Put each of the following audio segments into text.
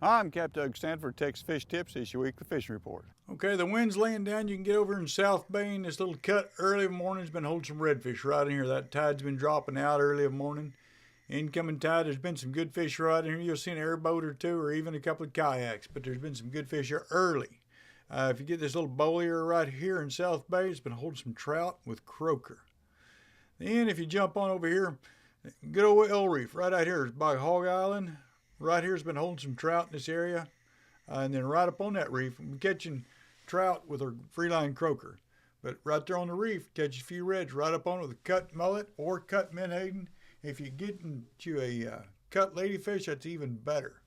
I'm Capt. Stanford, Texas Fish Tips. This is your weekly fishing report. Okay, the wind's laying down. You can get over in South Bay, and this little cut early in the morning has been holding some redfish right in here. That tide's been dropping out early in the morning. Incoming tide, there's been some good fish right in here. You'll see an airboat or two, or even a couple of kayaks, but there's been some good fish here early. If you get this little bollier right here in South Bay, it's been holding some trout with croaker. Then if you jump on over here, good old El Reef right out here is by Hog Island. Right here has been holding some trout in this area. And then right up on that reef, we're catching trout with our freeline croaker. But right there on the reef, catch a few reds right up on it with a cut mullet or cut menhaden. If you get into a cut ladyfish, that's even better.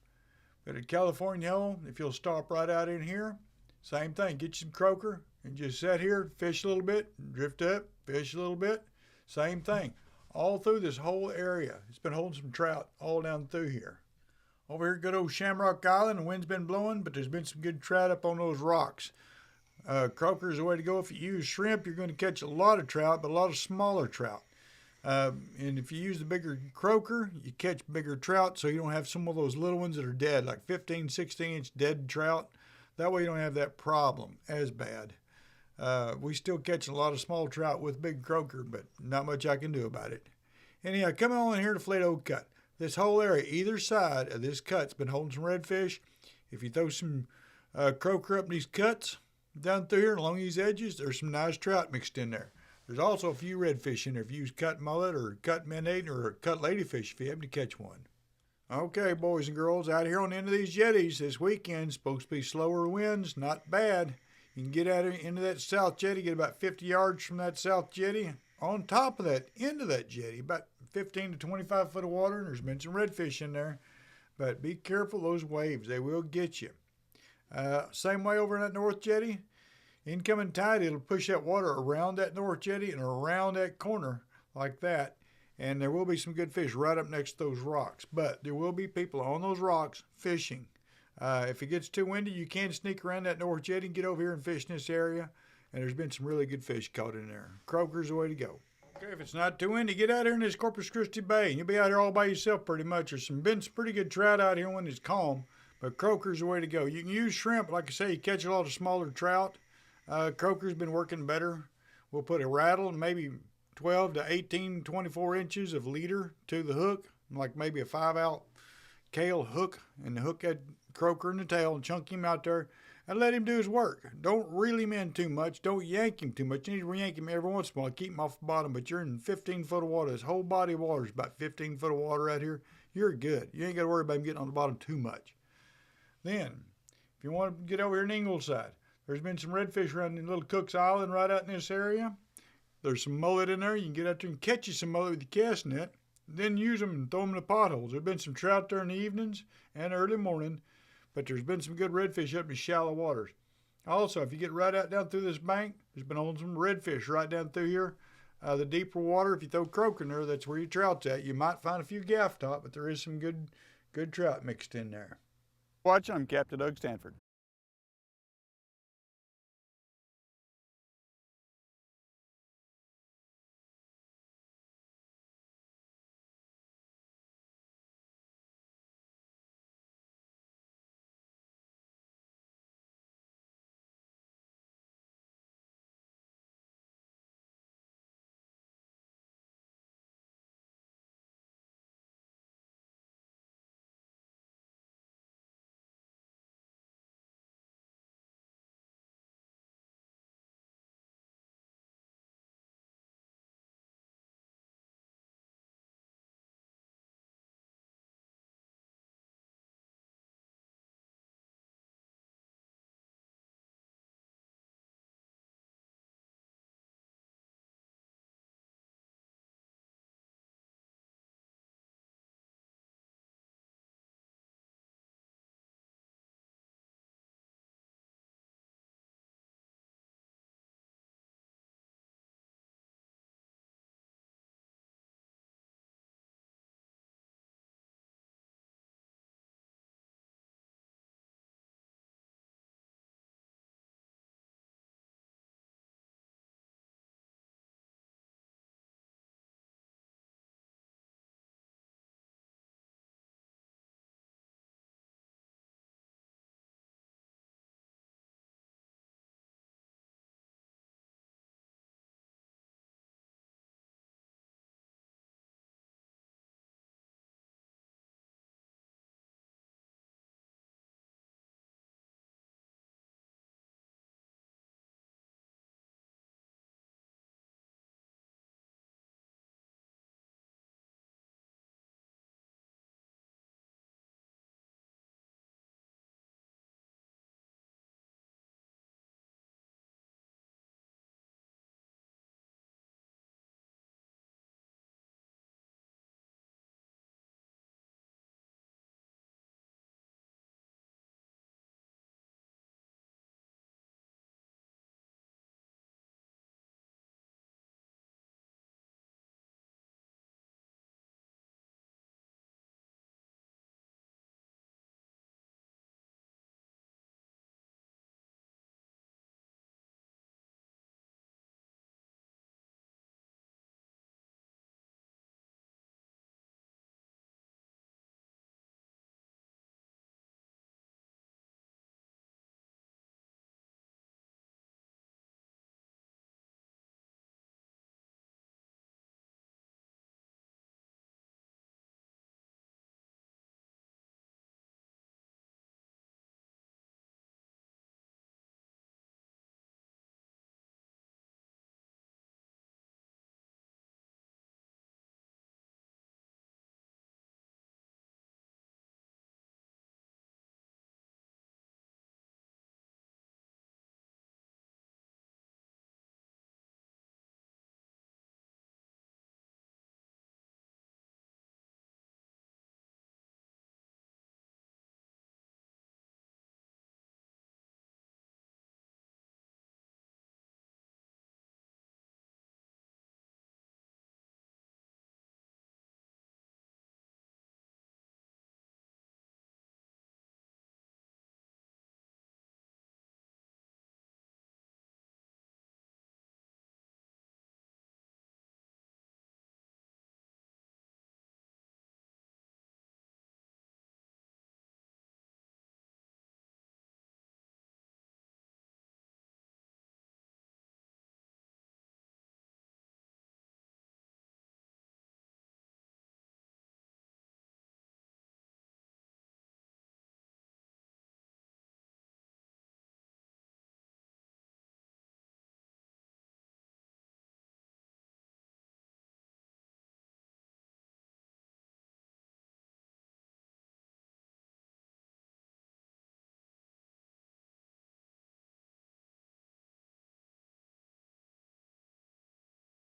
But at California Hole, if you'll stop right out in here, same thing. Get you some croaker and just sit here, fish a little bit, drift up, fish a little bit. Same thing. All through this whole area. It's been holding some trout all down through here. Over here, good old Shamrock Island, the wind's been blowing, but there's been some good trout up on those rocks. Croaker's the way to go. If you use shrimp, you're going to catch a lot of trout, but a lot of smaller trout. And if you use the bigger croaker, you catch bigger trout, so you don't have some of those little ones that are dead, like 15, 16-inch dead trout. That way you don't have that problem as bad. We still catch a lot of small trout with big croaker, but not much I can do about it. Anyhow, come on in here to Flato Cut. This whole area, either side of this cut's been holding some redfish. If you throw some croaker up in these cuts down through here and along these edges, there's some nice trout mixed in there. There's also a few redfish in there if you use cut mullet or cut menhaden or cut ladyfish if you happen to catch one. Okay, boys and girls, out here on the end of these jetties this weekend, supposed to be slower winds, not bad. You can get out into that south jetty, get about 50 yards from that south jetty. On top of that, end of that jetty, about 15 to 25 foot of water, and there's been some redfish in there. But be careful, those waves, they will get you. Same way over in that north jetty. Incoming tide, it'll push that water around that north jetty and around that corner like that. And there will be some good fish right up next to those rocks. But there will be people on those rocks fishing. If it gets too windy, you can sneak around that north jetty and get over here and fish in this area. And there's been some really good fish caught in there. Croaker's the way to go. Okay, if it's not too windy, get out here in this Corpus Christi Bay. You'll be out here all by yourself pretty much. There's been some pretty good trout out here when it's calm, but croaker's the way to go. You can use shrimp. Like I say, you catch a lot of smaller trout. Croaker's been working better. We'll put a rattle and maybe 12 to 18, 24 inches of leader to the hook, like maybe a 5-out Kale hook, and hook that croaker in the tail and chunk him out there and let him do his work. Don't reel him in too much. Don't yank him too much. You need to yank him every once in a while. Keep him off the bottom, but you're in 15 foot of water. This whole body of water is about 15 foot of water out here. You're good. You ain't got to worry about him getting on the bottom too much. Then, if you want to get over here in Ingleside, there's been some redfish around in Little Cook's Island right out in this area. There's some mullet in there. You can get out there and catch you some mullet with your cast net, then use them and throw them in the potholes. There's been some trout there in the evenings and early morning, but there's been some good redfish up in shallow waters. Also, if you get right out down through this bank, there's been on some redfish right down through here. The deeper water, if you throw croaker in there, that's where your trout's at. You might find a few gaff top, but there is some good trout mixed in there. Watch, I'm Capt. Stanford.